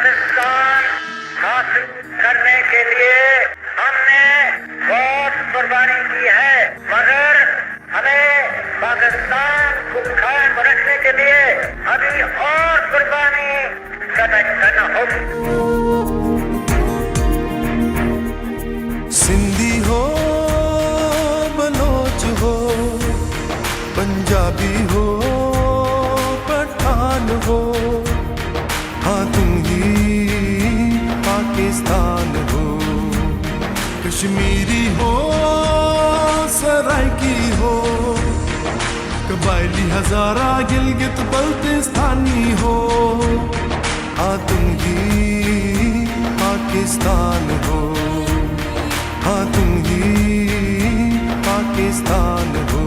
पाकिस्तान हासिल करने के लिए हमने बहुत कुर्बानी की है, मगर हमें पाकिस्तान को कायम रखने के लिए अभी और कुर्बानी करना होगी। सिंधी हो, बलोच हो, पंजाबी हो, पठान हो, हाँ तुम ही पाकिस्तान हो। कश्मीरी हो, सराइकी हो, कबायली हजारा गिलगित बल्तिस्तानी हो, हाँ तुम ही पाकिस्तान हो, हाँ तुम ही पाकिस्तान हो।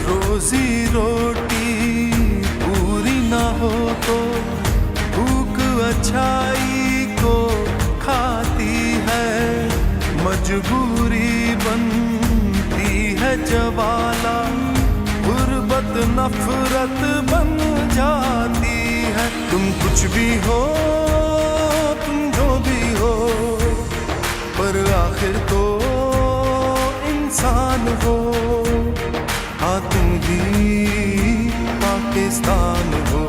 रोजी रोटी पूरी ना हो तो भूख अच्छाई को खाती है, मजबूरी बनती है जवाला, गुर्बत नफरत बन जाती है। तुम कुछ भी हो, तुम जो भी हो, पर आखिर तो इंसान हो, हाँ तुम ही पाकिस्तान हो,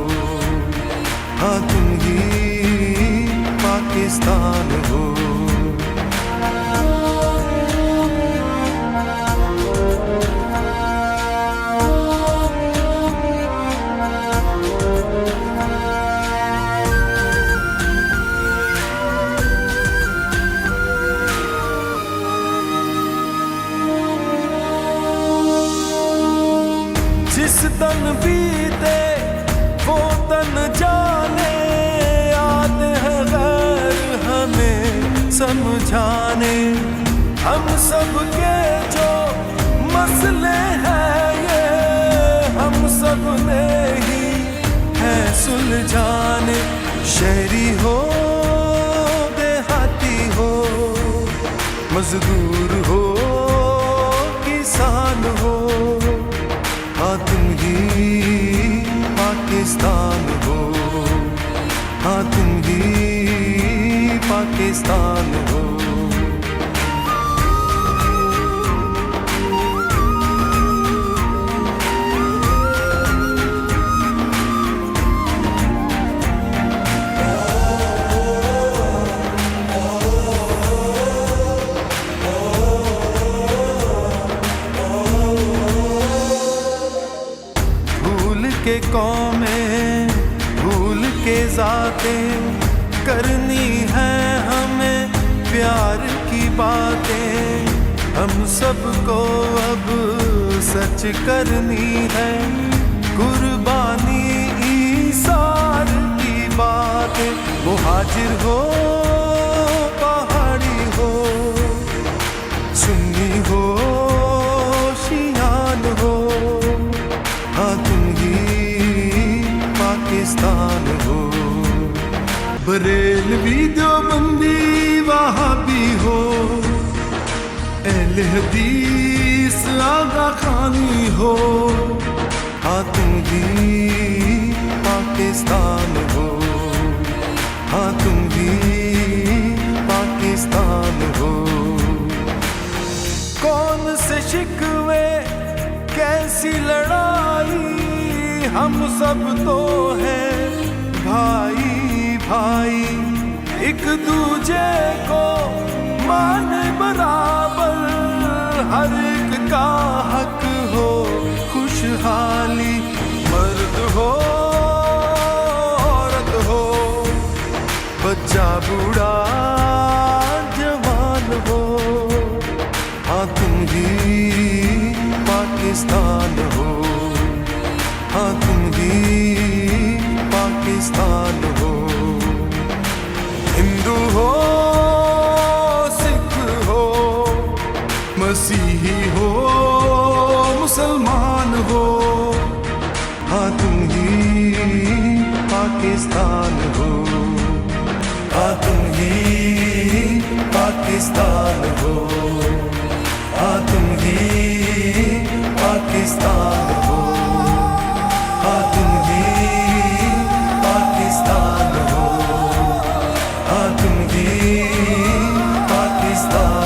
हाँ तुम ही पाकिस्तान हो। जिस तन बीते वो तन जाने, आते हैं गैर हमें समझाने। हम सब के जो मसले हैं ये हम सब ने ही है सुलझाने। शहरी हो, देहाती हो, मजदूर हो, किसान हो, हाँ तुम ही पाकिस्तान हो, हाँ तुम ही पाकिस्तान हो। के कौमें भूल के ज़ातें, करनी है हमें प्यार की बातें। हम सबको अब सच करनी है, कुर्बानी ईसार की बातें। वो हाजिर हो, पहाड़ी हो, सुन्नी हो, शियान हो, हाँ तुम पाकिस्तान हो। बरेलवी देवबंदी वहाबी हो, अहले हदीस आगा खानी हो, हाँ तुम ही पाकिस्तान हो, हाँ तुम ही पाकिस्तान हो। कौन से शिकवे, कैसी लड़ाई, हम सब तो हैं भाई भाई। एक दूजे को माने बराबर, हर एक का हक हो खुशहाली। मर्द हो, औरत हो, बच्चा बूढ़ा जवान हो, हाँ तुम ही पाकिस्तान हो, हाँ तुम ही पाकिस्तान हो। हिंदू हो, सिख हो, मसीही हो, मुसलमान हो, हाँ तुम ही पाकिस्तान हो, हाँ तुम ही पाकिस्तान पाकिस्तान हो, हाँ तुम ही पाकिस्तान हो, हाँ तुम ही पाकिस्तान हो, हाँ तुम ही पाकिस्तान